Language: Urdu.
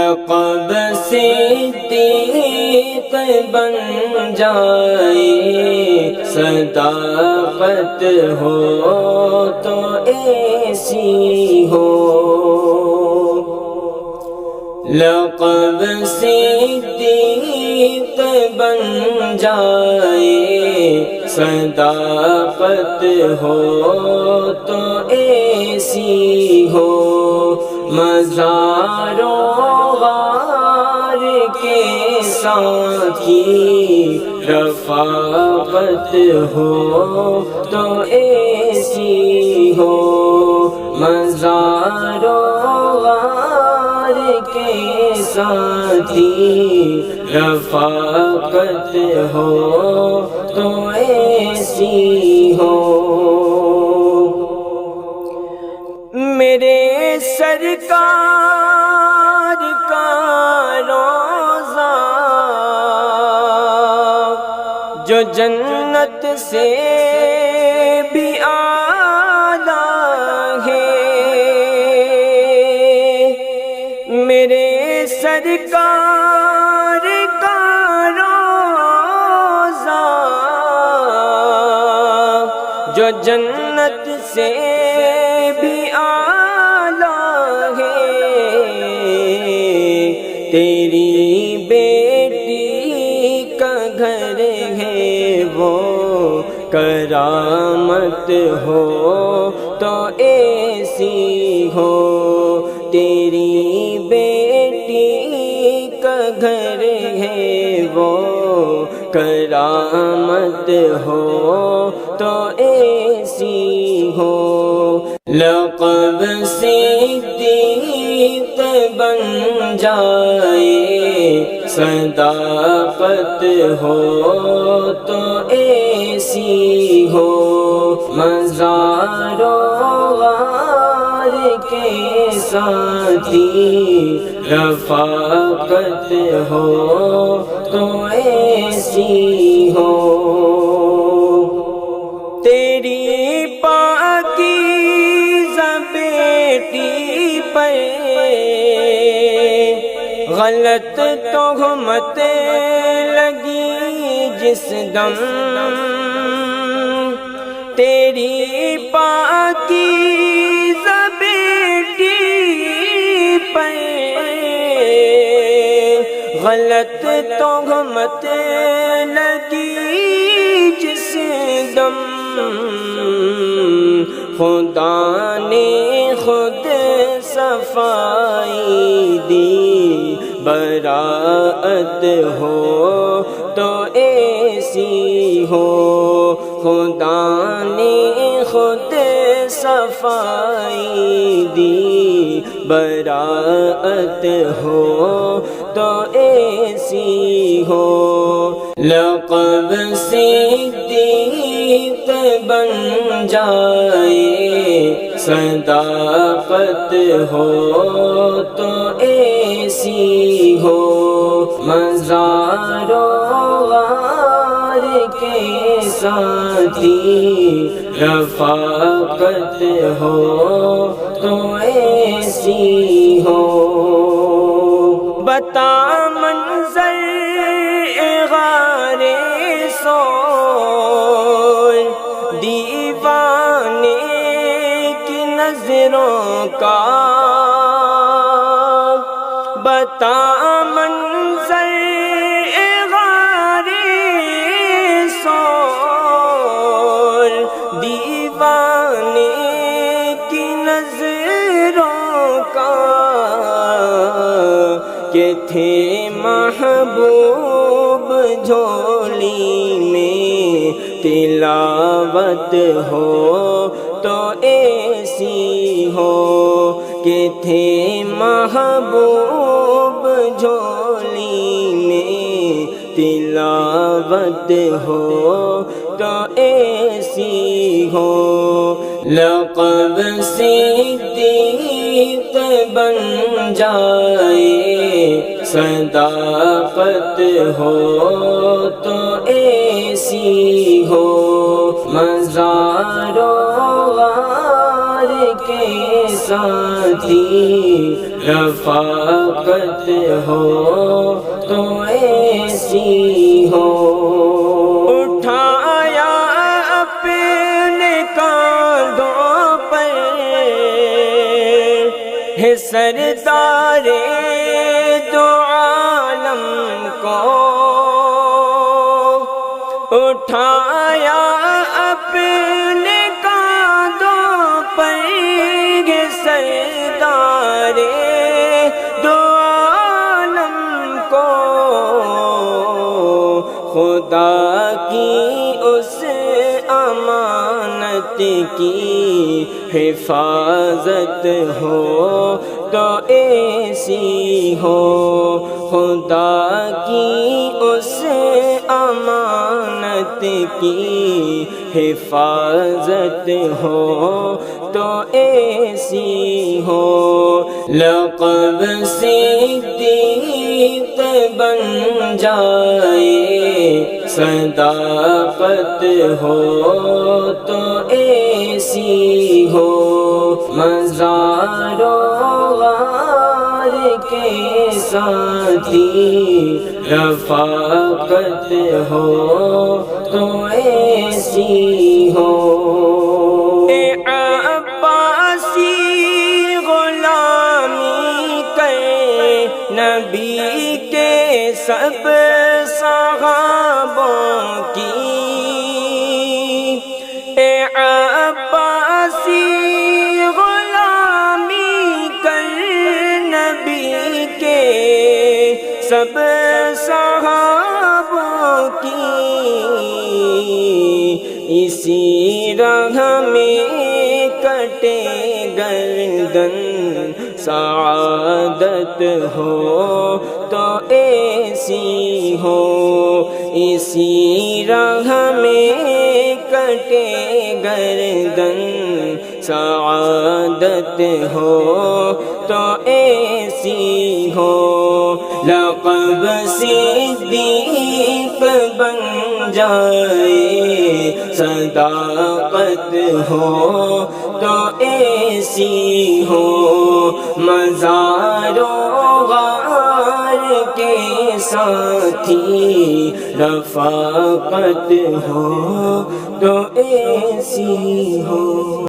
لقب صدیق بن جائے، صداقت ہو تو ایسی ہو، لقب صدیق بن جائے، صداقت ہو تو ایسی ہو، مزار و غار کے ساتھی رفاقت ہو تو ایسی ہو، مزار و غار کے ساتھی رفاقت ہو تو ایسی ہو، میرے سرکار کا روضہ جو جنت سے بھی اعلیٰ ہے، میرے سرکار کا روضہ جو جنت سے بھی اعلیٰ ہے، تیری بیٹی کا گھر ہے وہ کرامت ہو تو ایسی ہو، تیری بیٹی کا گھر ہے وہ کرامت ہو تو ایسی ہو، لقب صدیق بن جائے، صداقت ہو تو ایسی ہو، مزار و غار کے ساتھی رفاقت ہو تو ایسی ہو، تیری پاکیزہ بیٹی پر غلط تہمت لگی جس دم، تیری پاکیزہ بیٹی پر غلط تہمت لگی جس دم، خدا نے خود صفائی دی، براءت ہو تو ایسی ہو، خدا نے خود صفائی دی، براءت ہو تو ایسی ہو، لقب صدیق بن جائے، صداقت ہو تو ایسی ہو، مزار و غار کے ساتھی رفاقت ہو تو ایسی ہو، بتا منظر غار سور دیوانے کی نظروں کا، بتا منظر غار سور دیوانے کی نظروں کا، کہ تھے محبوب جھولی میں تلاوت ہو تو ایسی ہو، کہ تھے محبوب جھولی میں تلاوت ہو تو ایسی ہو، لقب صدیق بن جائے، صداقت ہو تو ایسی ہو، مزار و غار کے ساتھی، رفاقت ہو تو ایسی ہو۔ اٹھایا اپنے کاندھوں پر ہے سردار دو عالم کو، اٹھایا اپنے کاندھوں پر ہے سردار دو عالم کو، خدا کی اس امانت کی حفاظت ہو تو ایسی ہو، خدا کی اس امانت کی حفاظت ہو تو ایسی ہو۔ لقب صدیق بن جائے، صداقت ہو تو ایسی ہو، مزار و غار کے ساتھی، رفاقت ہو تو ایسی ہو۔ اے عباسی غلامی کرے نبی کے سب صحابوں کی، اے عباسی غلامی کر نبی کے سب صحابوں کی، اسی راہ میں کٹے گردن سعادت ہو تو ایسی ہو، اسی راہ میں کٹے گردن سعادت ہو تو ایسی ہو۔ لقب صدیق بن جائے، صداقت ہو تو ایسی ہو، مزار و غار کے ساتھی، رفاقت ہو تو ایسی ہو۔